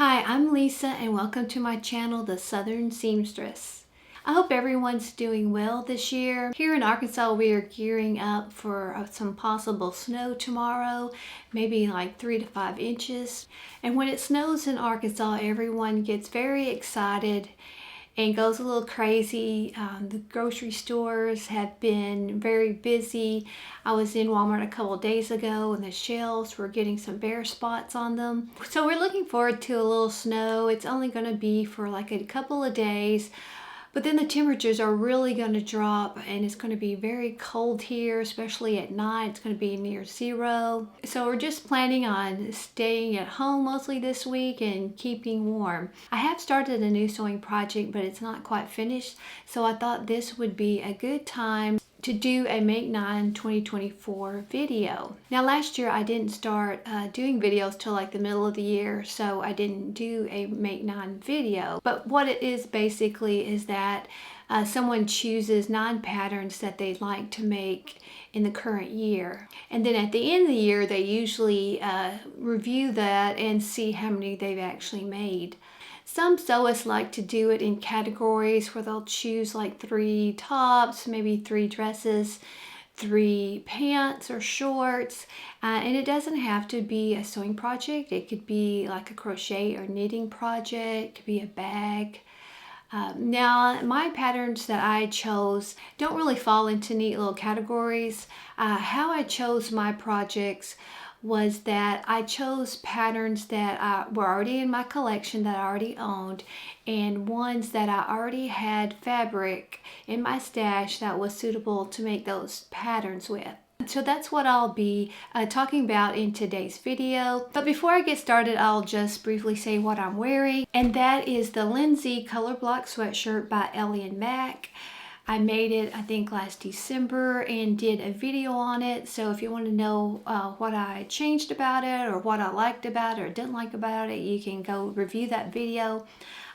Hi, I'm Lisa and welcome to my channel, The Southern Seamstress. I hope everyone's doing well this year. Here in Arkansas, we are gearing up for some possible snow tomorrow, maybe like 3 to 5 inches. And when it snows in Arkansas, everyone gets very excited and goes a little crazy. The grocery stores have been very busy. I was in Walmart a couple of days ago and the shelves were getting some bare spots on them. So we're looking forward to a little snow. It's only going to be for like a couple of days. But then the temperatures are really going to drop and it's going to be very cold here, especially at night. It's going to be near zero. So we're just planning on staying at home mostly this week and keeping warm. I have started a new sewing project, but it's not quite finished. So I thought this would be a good time to do a Make 9 2024 video. Now last year I didn't start doing videos till like the middle of the year, so I didn't do a Make 9 video. But what it is basically is that someone chooses 9 patterns that they'd like to make in the current year. And then at the end of the year they usually review that and see how many they've actually made. Some sewists like to do it in categories where they'll choose like 3 tops, maybe 3 dresses, 3 pants or shorts, and it doesn't have to be a sewing project. It could be like a crochet or knitting project, it could be a bag. Now my patterns that I chose don't really fall into neat little categories. How I chose my projects was that I chose patterns that were already in my collection that I already owned, and ones that I already had fabric in my stash that was suitable to make those patterns with. So that's what I'll be talking about in today's video. But before I get started, I'll just briefly say what I'm wearing, and that is the Lindsey Color Block Sweatshirt by Ellie and Mac. I made it, I think, last December and did a video on it. So if you want to know what I changed about it or what I liked about it or didn't like about it, you can go review that video.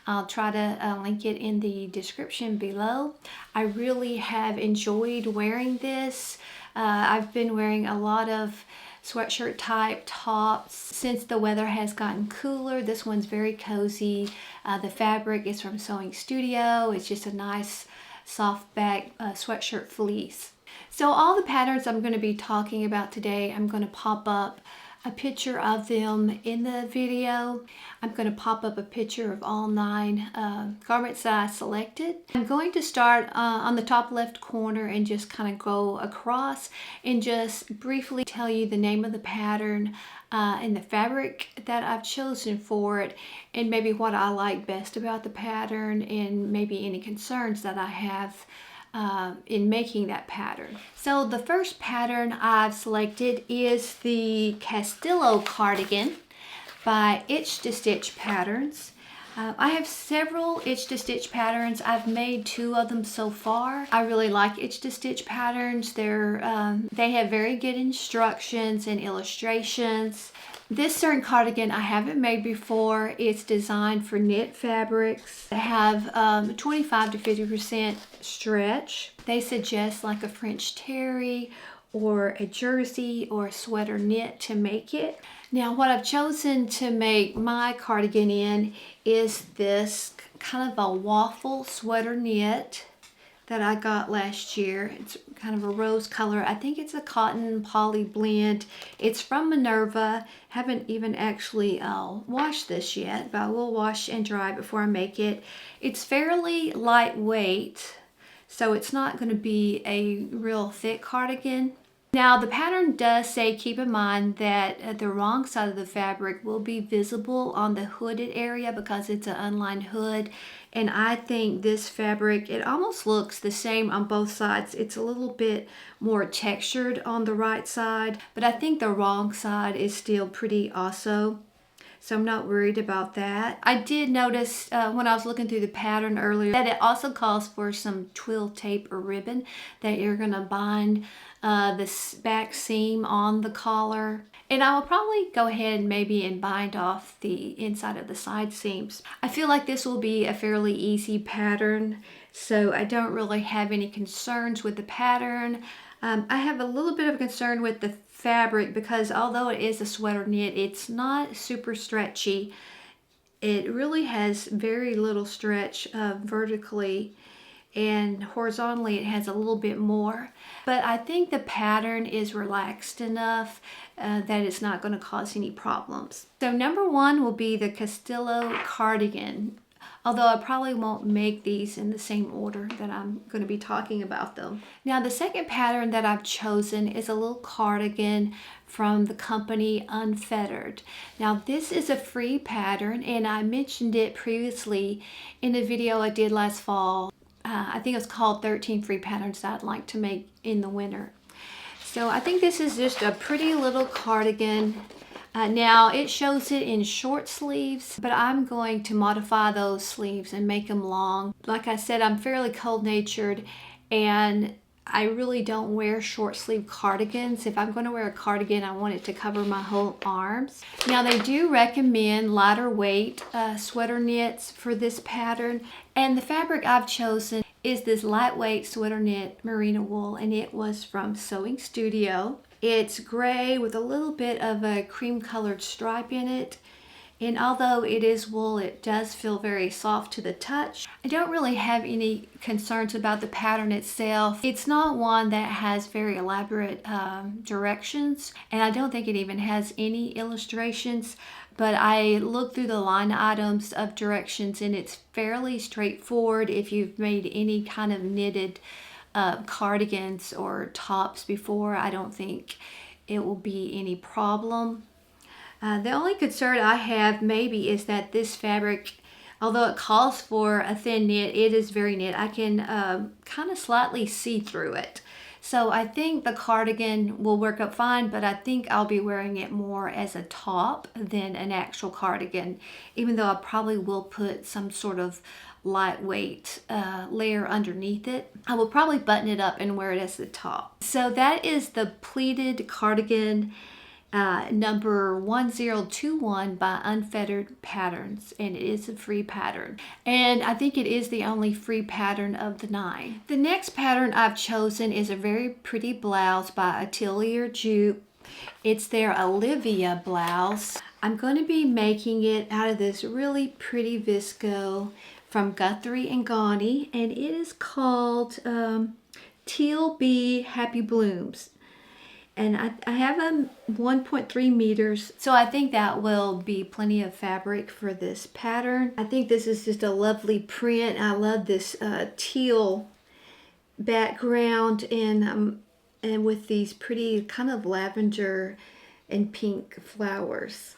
I'll try to link it in the description below. I really have enjoyed wearing this. I've been wearing a lot of sweatshirt type tops since the weather has gotten cooler. This one's very cozy. The fabric is from Sewing Studio. It's just a nice soft back sweatshirt fleece. So all the patterns I'm going to be talking about today, I'm going to pop up a picture of them in the video. I'm going to pop up a picture of all 9 garments that I selected. I'm going to start on the top left corner and just kind of go across and just briefly tell you the name of the pattern and the fabric that I've chosen for it, and maybe what I like best about the pattern and maybe any concerns that I have in making that pattern. So the first pattern I've selected is the Castillo cardigan by Itch to Stitch Patterns. I have several Itch to Stitch patterns. I've made 2 of them so far. I really like Itch to Stitch patterns. They have very good instructions and illustrations. This certain cardigan I haven't made before. It's designed for knit fabrics that have 25 to 50% stretch. They suggest like a French terry or a jersey or a sweater knit to make it. Now what I've chosen to make my cardigan in is this kind of a waffle sweater knit that I got last year. It's kind of a rose color. I think it's a cotton poly blend. It's from Minerva. Haven't even actually washed this yet, but I will wash and dry before I make it. It's fairly lightweight, so it's not going to be a real thick cardigan. Now the pattern does say keep in mind that the wrong side of the fabric will be visible on the hooded area because it's an unlined hood, and I think this fabric, it almost looks the same on both sides. It's a little bit more textured on the right side, but I think the wrong side is still pretty also. So I'm not worried about that. I did notice when I was looking through the pattern earlier that it also calls for some twill tape or ribbon that you're gonna bind this back seam on the collar. And I will probably go ahead and maybe bind off the inside of the side seams. I feel like this will be a fairly easy pattern, so I don't really have any concerns with the pattern. I have a little bit of concern with the fabric because although it is a sweater knit, it's not super stretchy. It really has very little stretch vertically, and horizontally it has a little bit more. But I think the pattern is relaxed enough that it's not going to cause any problems. So number one will be the Castillo cardigan. Although I probably won't make these in the same order that I'm going to be talking about them. Now the second pattern that I've chosen is a little cardigan from the company Unfettered. Now this is a free pattern, and I mentioned it previously in a video I did last fall. I think it was called 13 free patterns that I'd like to make in the winter. So I think this is just a pretty little cardigan. Now it shows it in short sleeves, but I'm going to modify those sleeves and make them long. Like I said, I'm fairly cold-natured, and I really don't wear short sleeve cardigans. If I'm going to wear a cardigan, I want it to cover my whole arms. Now they do recommend lighter weight sweater knits for this pattern, and the fabric I've chosen is this lightweight sweater knit merino wool, and it was from Sewing Studio. It's gray with a little bit of a cream colored stripe in it. And although it is wool, it does feel very soft to the touch. I don't really have any concerns about the pattern itself. It's not one that has very elaborate directions, and I don't think it even has any illustrations. But I looked through the line items of directions, and it's fairly straightforward if you've made any kind of knitted cardigans or tops before. I don't think it will be any problem. The only concern I have maybe is that this fabric, although it calls for a thin knit, it is very knit. I can kind of slightly see through it. So I think the cardigan will work up fine, but I think I'll be wearing it more as a top than an actual cardigan, even though I probably will put some sort of lightweight layer underneath it. I will probably button it up and wear it as the top. So that is the pleated cardigan number 1021 by Unfettered Patterns, and it is a free pattern, and I think it is the only free pattern of the 9. The next pattern I've chosen is a very pretty blouse by Atelier Jupe. It's their Olivia blouse. I'm going to be making it out of this really pretty visco from Guthrie and Ghani, and it is called Teal Bee Happy Blooms. And I have a 1.3 meters, so I think that will be plenty of fabric for this pattern. I think this is just a lovely print. I love this teal background and with these pretty kind of lavender and pink flowers.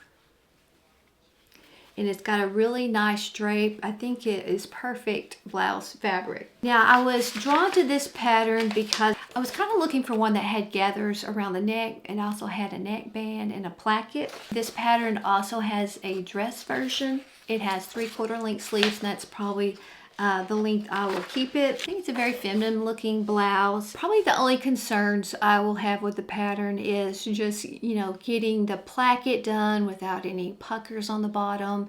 And it's got a really nice drape. I think it is perfect blouse fabric. Now I was drawn to this pattern because I was kind of looking for one that had gathers around the neck and also had a neckband and a placket. This pattern also has a dress version. It has 3/4 length sleeves, and that's probably the length I will keep it. I think it's a very feminine looking blouse. Probably the only concerns I will have with the pattern is just, you know, getting the placket done without any puckers on the bottom,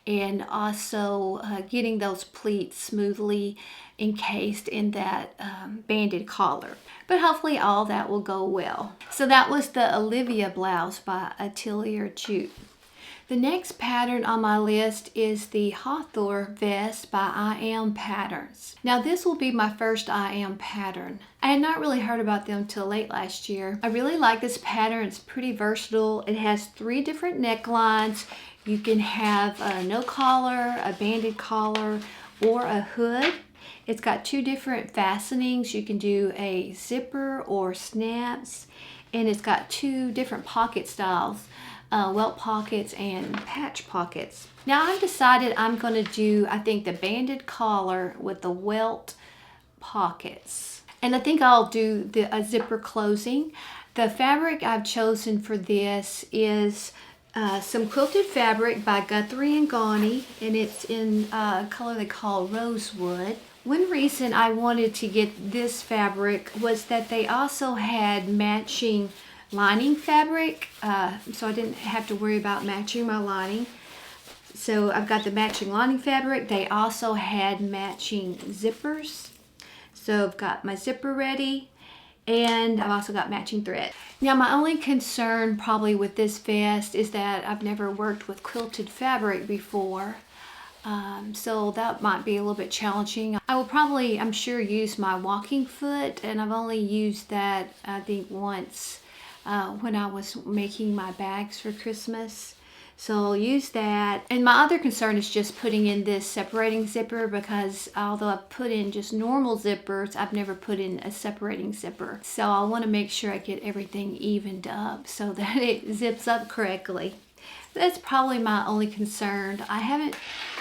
and also getting those pleats smoothly encased in that banded collar. But hopefully all that will go well. So that was the Olivia blouse by Atelier Jupe. The next pattern on my list is the Hathor vest by I Am Patterns. Now this will be my first I Am pattern. I had not really heard about them till late last year. I really like this pattern. It's pretty versatile. It has 3 different necklines. You can have a no collar, a banded collar, or a hood. It's got 2 different fastenings. You can do a zipper or snaps, and it's got 2 different pocket styles. Welt pockets and patch pockets. Now I've decided I'm going to do, I think, the banded collar with the welt pockets. And I think I'll do a zipper closing. The fabric I've chosen for this is some quilted fabric by Guthrie and Ghani, and it's in a color they call rosewood. One reason I wanted to get this fabric was that they also had matching lining fabric, so I didn't have to worry about matching my lining. So I've got the matching lining fabric. They also had matching zippers. So I've got my zipper ready, And I've also got matching thread. Now my only concern probably with this vest is that I've never worked with quilted fabric before. So that might be a little bit challenging. I will probably, I'm sure, use my walking foot, and I've only used that I think once when I was making my bags for Christmas. So I'll use that. And my other concern is just putting in this separating zipper, because although I've put in just normal zippers, I've never put in a separating zipper. So I want to make sure I get everything evened up so that it zips up correctly. That's probably my only concern. I haven't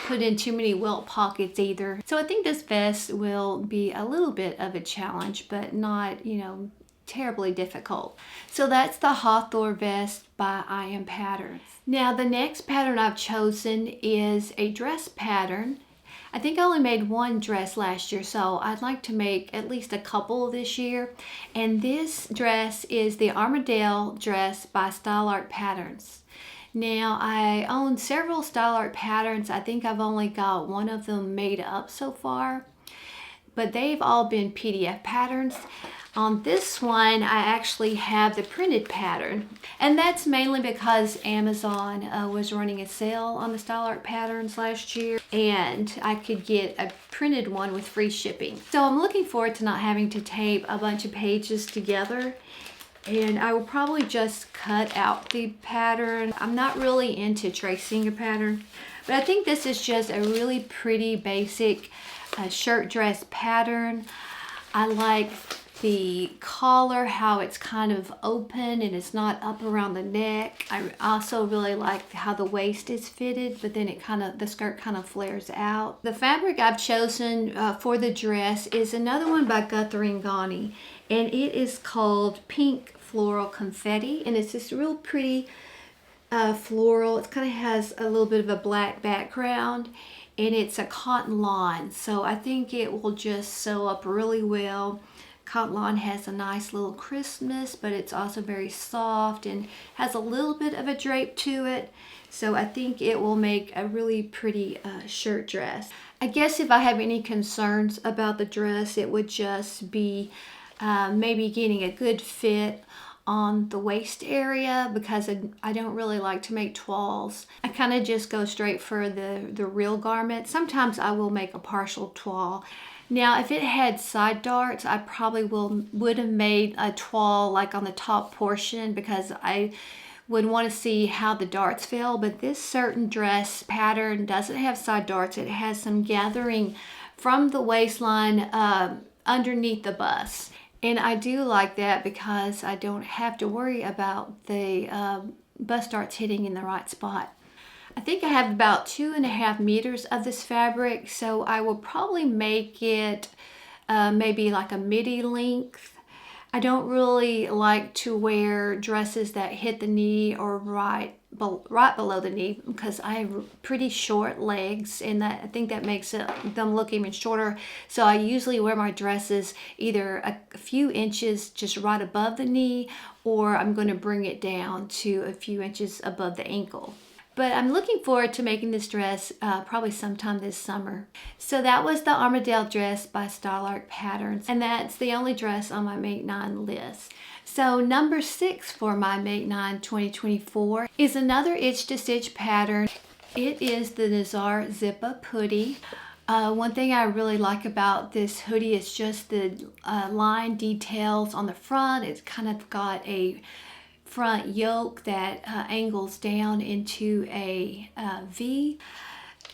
put in too many welt pockets either. So I think this vest will be a little bit of a challenge, but not, you know, terribly difficult. So that's the Hathor vest by I Am Patterns. Now the next pattern I've chosen is a dress pattern. I think I only made one dress last year, so I'd like to make at least a couple this year. And this dress is the Armadale dress by Style Art Patterns. Now I own several Style Art patterns. I think I've only got one of them made up so far, but they've all been PDF patterns. On this one, I actually have the printed pattern, and that's mainly because Amazon was running a sale on the Style Art patterns last year, and I could get a printed one with free shipping. So I'm looking forward to not having to tape a bunch of pages together, and I will probably just cut out the pattern. I'm not really into tracing a pattern, but I think this is just a really pretty basic shirt dress pattern. I like the collar, how it's kind of open and it's not up around the neck. I also really like how the waist is fitted, but then it the skirt kind of flares out. The fabric I've chosen for the dress is another one by Guthrie and Ghani, and it is called Pink Floral Confetti, and it's this real pretty floral. It kind of has a little bit of a black background, and it's a cotton lawn, so I think it will just sew up really well. Cotton lawn has a nice little crispness, but it's also very soft and has a little bit of a drape to it. So I think it will make a really pretty shirt dress. I guess if I have any concerns about the dress, it would just be maybe getting a good fit on the waist area, because I don't really like to make toiles. I kind of just go straight for the real garment. Sometimes I will make a partial toile. Now, if it had side darts, I probably would have made a toile like on the top portion, because I would want to see how the darts fell. But this certain dress pattern doesn't have side darts. It has some gathering from the waistline underneath the bust. And I do like that because I don't have to worry about the bust darts hitting in the right spot. I think I have about 2.5 meters of this fabric, so I will probably make it maybe like a midi length. I don't really like to wear dresses that hit the knee or right below the knee, because I have pretty short legs, and I think that makes them look even shorter. So I usually wear my dresses either a few inches just right above the knee, or I'm going to bring it down to a few inches above the ankle. But I'm looking forward to making this dress probably sometime this summer. So that was the Armadale dress by Style Art Patterns, and that's the only dress on my Make 9 list. So number 6 for my Make 9 2024 is another itch to stitch pattern. It is the Nazar Zip Up Hoodie. One thing I really like about this hoodie is just the line details on the front. It's kind of got a front yoke that angles down into a V.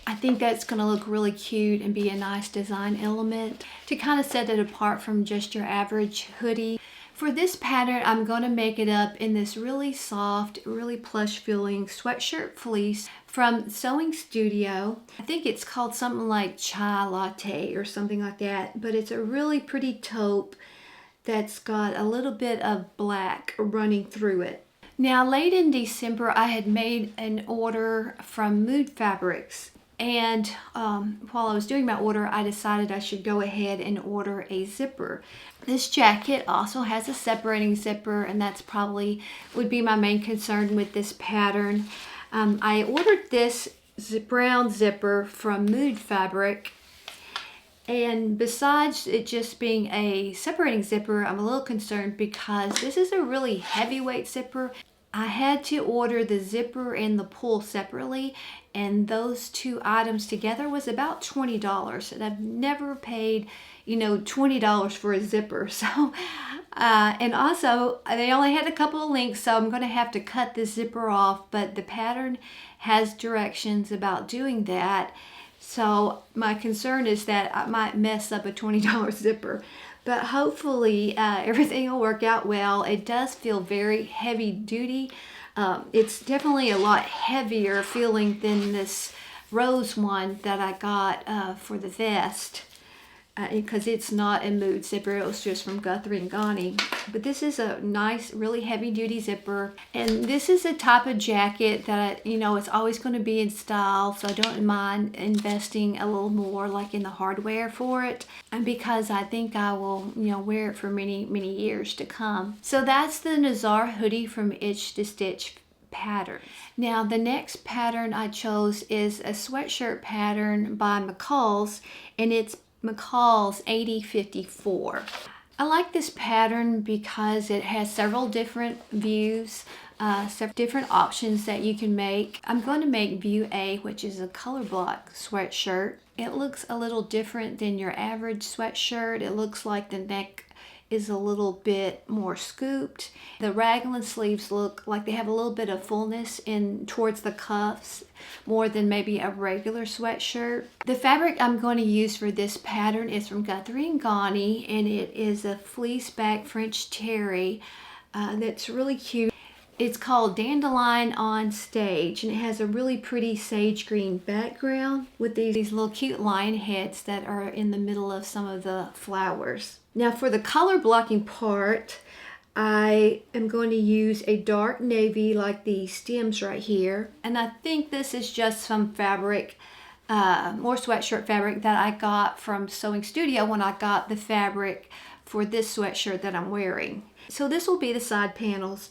I think that's going to look really cute and be a nice design element to kind of set it apart from just your average hoodie. For this pattern, I'm going to make it up in this really soft, really plush feeling sweatshirt fleece from Sewing Studio. I think it's called something like Chai Latte or something like that, but it's a really pretty taupe that's got a little bit of black running through it. Now, late in December, I had made an order from Mood Fabrics, and while I was doing my order, I decided I should go ahead and order a zipper. This jacket also has a separating zipper, and that's probably would be my main concern with this pattern. I ordered this brown zipper from Mood Fabric, And besides it just being a separating zipper, I'm a little concerned because this is a really heavyweight zipper. I had to order the zipper and the pull separately, and those two items together was about $20. And I've never paid, you know, $20 for a zipper. So, and also they only had a couple of links, so I'm going to have to cut this zipper off, but the pattern has directions about doing that. So my concern is that I might mess up a $20 zipper, but hopefully everything will work out well. It does feel very heavy duty. It's definitely a lot heavier feeling than this rose one that I got for the vest. Because it's not a mood zipper, it was just from Guthrie and Ghani. But this is a nice, really heavy duty zipper. And this is a type of jacket that, you know, it's always going to be in style. So I don't mind investing a little more like in the hardware for it. And because I think I will, you know, wear it for many, many years to come. So that's the Nazar hoodie from Itch to Stitch pattern. Now the next pattern I chose is a sweatshirt pattern by McCalls, and it's McCall's 8054. I like this pattern because it has several different views, several different options that you can make. I'm going to make view A, which is a color block sweatshirt. It looks a little different than your average sweatshirt. It looks like the neck is a little bit more scooped. The raglan sleeves look like they have a little bit of fullness in towards the cuffs, more than maybe a regular sweatshirt. The fabric I'm going to use for this pattern is from Guthrie and Ghani, and it is a fleece back French terry that's really cute. It's called Dandelion on Stage, and it has a really pretty sage green background with these little cute lion heads that are in the middle of some of the flowers. Now for the color blocking part, I am going to use a dark navy like the stems right here. And I think this is just some fabric, more sweatshirt fabric that I got from Sewing Studio when I got the fabric for this sweatshirt that I'm wearing. So this will be the side panels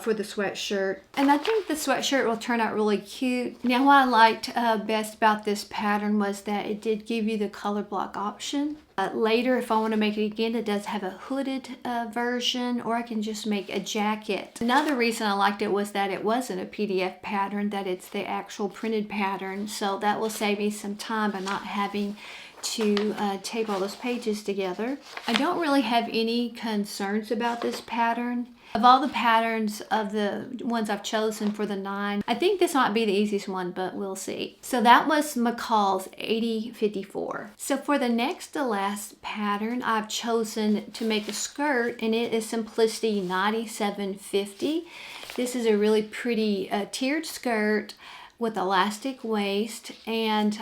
for the sweatshirt, and I think the sweatshirt will turn out really cute. Now what I liked best about this pattern was that it did give you the color block option. Later, if I want to make it again, it does have a hooded version, or I can just make a jacket. Another reason I liked it was that it wasn't a PDF pattern, that it's the actual printed pattern, so that will save me some time by not having to tape all those pages together. I don't really have any concerns about this pattern. Of all the patterns of the ones I've chosen for the 9, I think this might be the easiest one, but we'll see. So that was McCall's 8054. So for the next to last pattern, I've chosen to make a skirt, and it is Simplicity 9750. This is a really pretty tiered skirt with elastic waist, and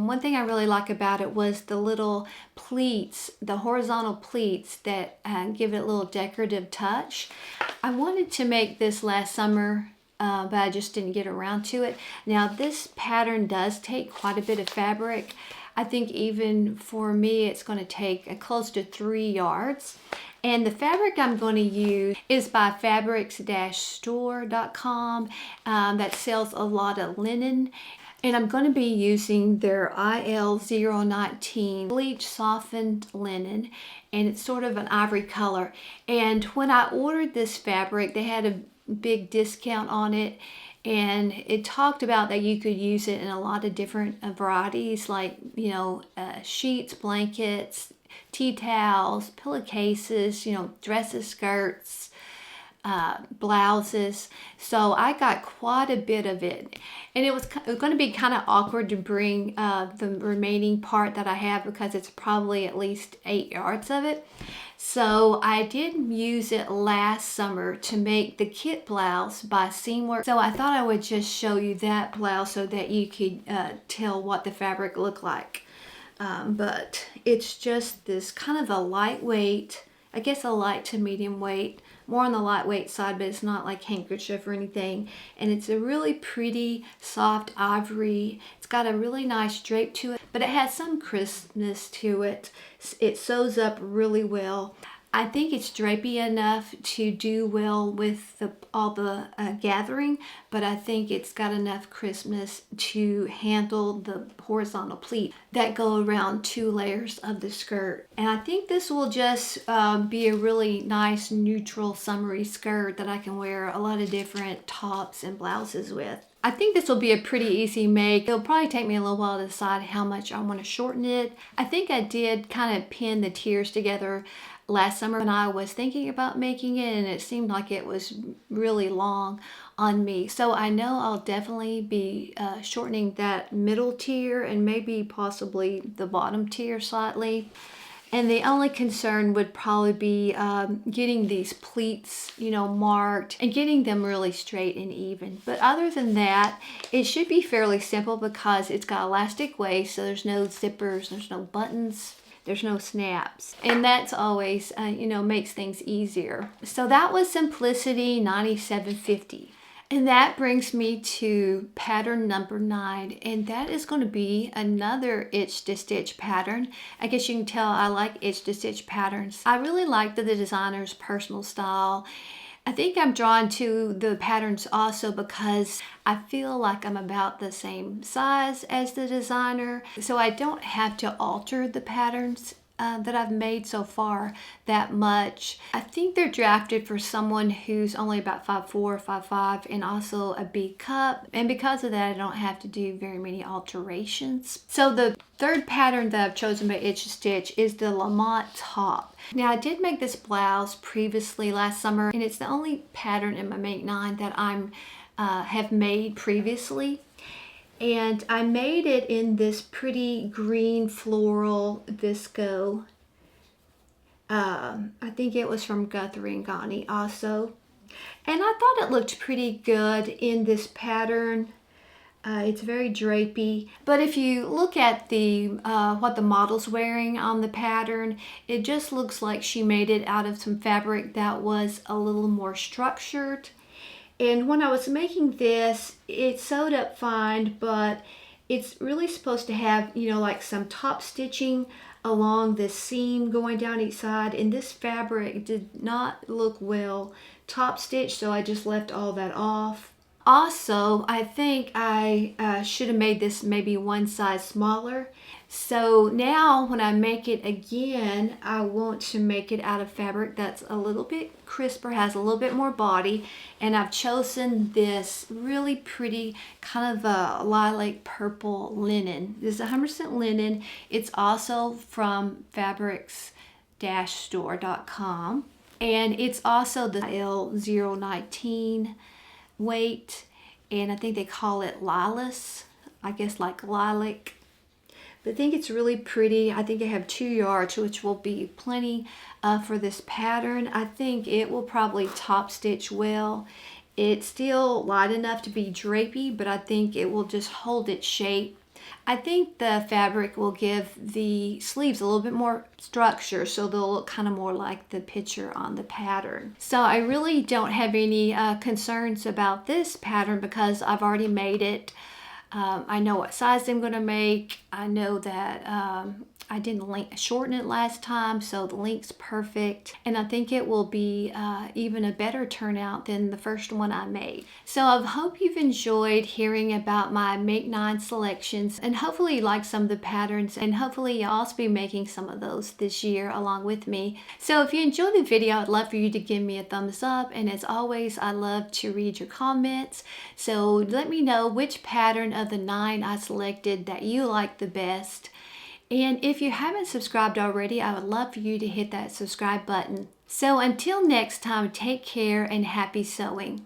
one thing I really like about it was the little pleats, the horizontal pleats that give it a little decorative touch. I wanted to make this last summer, but I just didn't get around to it. Now this pattern does take quite a bit of fabric. I think even for me it's going to take close to 3 yards. And the fabric I'm going to use is by fabrics-store.com that sells a lot of linen. And I'm going to be using their IL019 bleach softened linen, and it's sort of an ivory color. And when I ordered this fabric, they had a big discount on it, and it talked about that you could use it in a lot of different varieties, like, you know, sheets, blankets, tea towels, pillowcases, you know, dresses, skirts, blouses. So I got quite a bit of it, and it was going to be kind of awkward to bring the remaining part that I have because it's probably at least 8 yards of it. So I did use it last summer to make the kit blouse by Seamwork. So I thought I would just show you that blouse so that you could tell what the fabric looked like. But it's just this kind of a lightweight, I guess a light to medium weight, more on the lightweight side, but it's not like handkerchief or anything. And it's a really pretty soft ivory. It's got a really nice drape to it, but it has some crispness to it. It sews up really well. I think it's drapey enough to do well with all the gathering, but I think it's got enough crispness to handle the horizontal pleat that go around 2 layers of the skirt. And I think this will just be a really nice neutral summery skirt that I can wear a lot of different tops and blouses with. I think this will be a pretty easy make. It'll probably take me a little while to decide how much I want to shorten it. I think I did kind of pin the tiers together last summer when I was thinking about making it, and it seemed like it was really long on me. So I know I'll definitely be shortening that middle tier and maybe possibly the bottom tier slightly. And the only concern would probably be getting these pleats, you know, marked and getting them really straight and even. But other than that, it should be fairly simple because it's got elastic waist, so there's no zippers, there's no buttons, there's no snaps. And that's always, you know, makes things easier. So that was Simplicity 9750. And that brings me to pattern number 9, and that is going to be another itch to stitch pattern. I guess you can tell I like itch to stitch patterns. I really like the designer's personal style. I think I'm drawn to the patterns also because I feel like I'm about the same size as the designer, so I don't have to alter the patterns that I've made so far that much. I think they're drafted for someone who's only about 5'4", 5'5", and also a B cup, and because of that I don't have to do very many alterations. So the third pattern that I've chosen by Itch to Stitch is the Lamont top. Now I did make this blouse previously last summer, and it's the only pattern in my Make 9 that I'm have made previously. And I made it in this pretty green floral visco. I think it was from Guthrie & Ghani also. And I thought it looked pretty good in this pattern. It's very drapey. But if you look at the what the model's wearing on the pattern, it just looks like she made it out of some fabric that was a little more structured. And when I was making this, it sewed up fine, but it's really supposed to have, you know, like some top stitching along the seam going down each side. And this fabric did not look well top stitched, so I just left all that off. Also, I think I should have made this maybe one size smaller. So now when I make it again, I want to make it out of fabric that's a little bit crisper, has a little bit more body. And I've chosen this really pretty kind of a lilac purple linen. This is 100% linen. It's also from fabrics-store.com. And it's also the L019 weight, and I think they call it lilas, I guess like lilac. But I think it's really pretty. I think I have 2 yards, which will be plenty for this pattern. I think it will probably top stitch well. It's still light enough to be drapey, but I think it will just hold its shape. I think the fabric will give the sleeves a little bit more structure, so they'll look kind of more like the picture on the pattern. So I really don't have any concerns about this pattern because I've already made it. I know what size I'm going to make. I know that I didn't shorten it last time, so the length's perfect. And I think it will be even a better turnout than the first one I made. So I hope you've enjoyed hearing about my Make 9 selections, and hopefully you like some of the patterns, and hopefully you'll also be making some of those this year along with me. So if you enjoyed the video, I'd love for you to give me a thumbs up, and as always, I love to read your comments. So let me know which pattern of the 9 I selected that you like the best. And if you haven't subscribed already, I would love for you to hit that subscribe button. So until next time, take care and happy sewing.